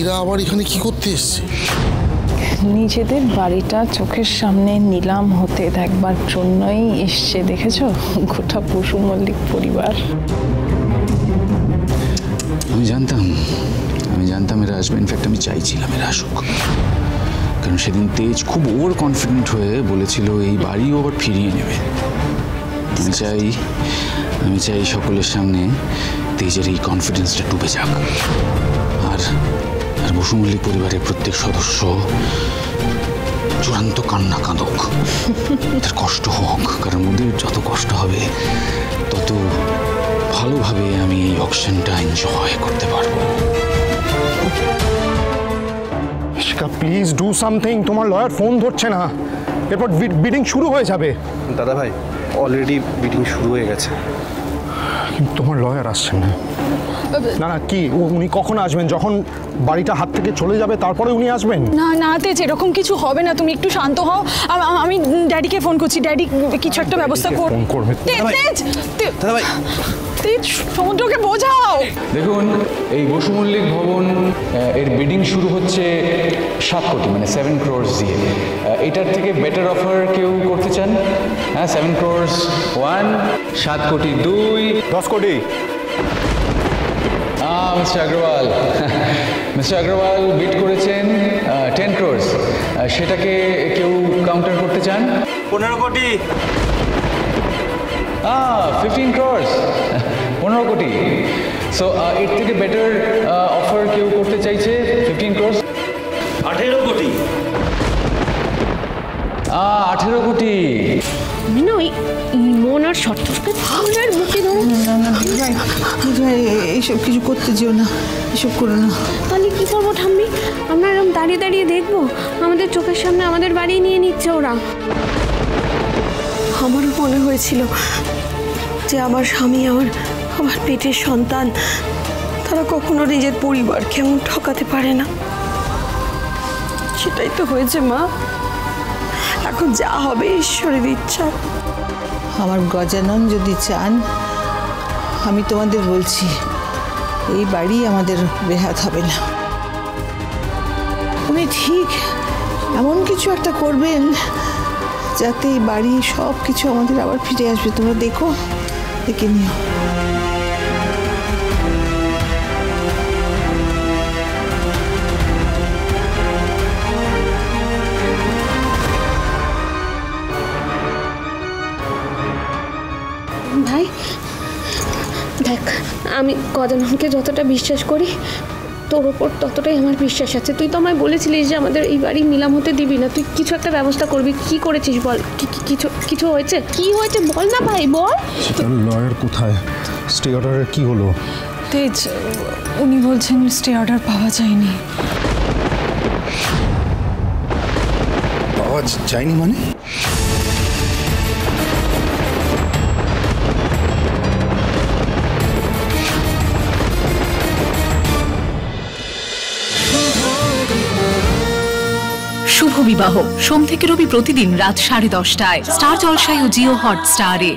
এরা আবার এখানে কি করতে এসছে? নিজেদের বাড়িটা চোখের সামনে নিলাম হতে দেখবার জন্যই এসছে, দেখেছো? গোটা পশু মল্লিক পরিবার। আমি জানতাম এরা আসবে। ইনফ্যাক্ট আমি চাইছিলাম এরা আসুক, কারণ সেদিন তেজ খুব ওভার কনফিডেন্ট হয়ে বলেছিল এই বাড়িও আবার ফিরিয়ে নেবে। আমি চাই সকলের সামনে তেজের এই কনফিডেন্সটা ডুবে যাক, আর বসু মল্লিক পরিবারের প্রত্যেক সদস্য চূড়ান্ত কান্না কাঁদক, তার কষ্ট হোক, কারণ ওদের যত কষ্ট হবে তত ভালোভাবে আমি এই অকশনটা এনজয় করতে পারবো। Please do something. তোমার লয়ার ফোন ধরছে না, এরপর বিডিং শুরু হয়ে যাবে। দাদা ভাই, অলরেডি বিডিং শুরু হয়ে গেছে। কিন্তু তোমার লয়ার আসছেন না। না কি উনি কখন আসবেন? যখন বাড়িটা হাত থেকে চলে যাবে তারপরে উনি আসবেন? না তেজ, এরকম কিছু হবে না, তুমি একটু শান্ত হও। আমি ড্যাডিকে ফোন করছি, ড্যাডি কিছু একটা ব্যবস্থা করবে। দাদা ভাই, তেজ, সমুদ্রকে বোঝাও। দেখুন, এই বসু মল্লিক ভবন এর বিডিং শুরু হচ্ছে 7 কোটি, মানে 7 crores দিয়ে। এটার থেকে বেটার অফার কেউ করতে চান? হ্যাঁ, 7 crores 1, 7 কোটি 2, 10 কোটি। মিস্টার আগ্রওয়াল বিড করেছেন 10 crores। সেটাকে কেউ কাউন্টার করতে চান? 15 কোটি। 15 crores, 15 কোটি। সো এর থেকে বেটার অফার কেউ করতে চাইছে? 15 crores। 18 কোটি। 18 কোটি। ওই ইমন আর শর্টকে ভাঙার মুখে ধরো। এইসব কিছু করতে যেও না, এসব করো না। তাহলে কি করবো ঠাম্মি? আমরা এরকম দাঁড়িয়ে দাঁড়িয়ে দেখবো আমাদের চোখের সামনে আমাদের বাড়ি নিয়ে নিচ্ছে ওরা। আমারও মনে হয়েছিল যে আমার স্বামী, আমার পেটের সন্তান, তারা কখনো নিজের পরিবারকে এমন ঠকাতে পারে না। সেটাই তো হয়েছে মা। এখন যা হবে ঈশ্বরের ইচ্ছা। আমার গজানন যদি চান, আমি তোমাদের বলছি, এই বাড়ি আমাদের বেহাত হবে না। উনি ঠিক এমন কিছু একটা করবেন যাতে এই বাড়ি সব কিছু আমাদের আবার ফিরে আসবে। তোমরা দেখো, দেখে নিও। ভাই দেখ, আমি গজাননকে যতটা বিশ্বাস করি তোর ওপর ততটাই আমার বিশ্বাস আছে। তুই তো আমায় বলেছিলিস যে আমাদের এই বাড়ি নিলাম হতে দিবি না, তুই কিছু একটা ব্যবস্থা করবি। কি করেছিস বল? কিছু হয়েছে? কি হয়েছে বল না ভাই, বল। লয়ার কোথায়? স্টে অর্ডারের কি হলো? তেজ, উনি বলছেন স্টে অর্ডার পাওয়া যায়নি। পাওয়া যায়নি মানে? শুভ বিবাহ সোম থেকে রবি প্রতিদিন রাত 10:30টায় স্টার জলসায় ও জিও হটস্টারে।